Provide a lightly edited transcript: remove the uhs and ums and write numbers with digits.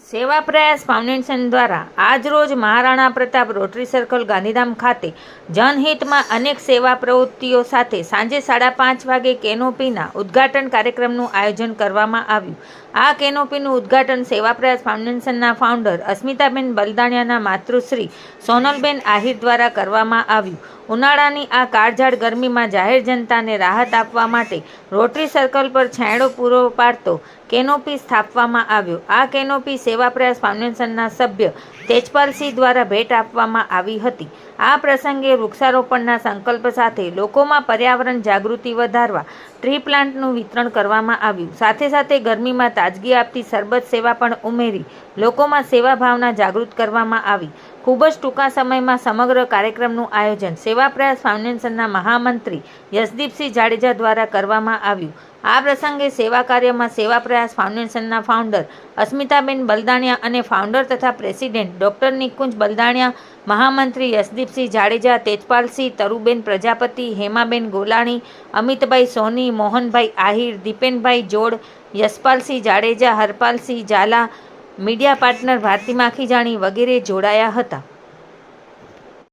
સેવા પ્રયાસ ફાઉન્ડેશન દ્વારા આજરોજ મહારાણા પ્રતાપ રોટરી સર્કલ ગાંધીધામ ખાતે જનહિતમાં અનેક સેવા પ્રવૃત્તિઓ સાથે સાંજે 5:30 વાગે કેનોપીના ઉદ્ઘાટન કાર્યક્રમનું આયોજન કરવામાં આવ્યું. આ કેનોપીનું ઉદ્ઘાટન સેવા પ્રયાસ ફાઉન્ડેશનના ફાઉન્ડર અસ્મિતાબેન બલદાણિયાના માતૃશ્રી સોનલબેન આહિર દ્વારા કરવામાં આવ્યું. ઉનાળાની આ કાળઝાળ ગરમીમાં જાહેર જનતાને રાહત આપવા માટે રોટરી સર્કલ પર છાંયડો પૂરો પાડતો કેનોપી સ્થાપવામાં આવ્યો. આ કેનોપી સેવા પ્રયાસ ફાઉન્ડેશનના સભ્ય તેજપાલસિંહ દ્વારા ભેટ આપવામાં આવી હતી. આ પ્રસંગે વૃક્ષારોપણના સંકલ્પ સાથે લોકોમાં પર્યાવરણ જાગૃતિ વધારવા ટ્રી પ્લાન્ટનું વિતરણ કરવામાં આવ્યું. સાથે સાથે ગરમીમાં તાજગી આપતી સરબત સેવા પણ ઉમેરી લોકોમાં સેવા ભાવના જાગૃત કરવામાં આવી. ખૂબ જ ટૂંકા સમયમાં સમગ્ર કાર્યક્રમનું આયોજન સેવા પ્રયાસ ફાઉન્ડેશનના મહામંત્રી યશદીપસિંહ જાડેજા દ્વારા કરવામાં આવ્યું. આ પ્રસંગે સેવા કાર્યમાં સેવા પ્રયાસ ફાઉન્ડેશનના ફાઉન્ડર અસ્મિતાબેન બલદાણિયા અને ફાઉન્ડર તથા પ્રેસિડેન્ટ ડૉક્ટર નિકુંજ બલદાણિયા, મહામંત્રી યશદીપસિંહ જાડેજા, તેજપાલસિંહ, તરુબેન પ્રજાપતિ, હેમાબેન ગોલાણી, અમિતભાઈ સોની, મોહનભાઈ આહિર, દીપેનભાઈ જોડ, યશપાલસિંહ જાડેજા, હરપાલસિંહ ઝાલા, મીડિયા પાર્ટનર ભારતી માખીજાણી વગેરે જોડાયા હતા.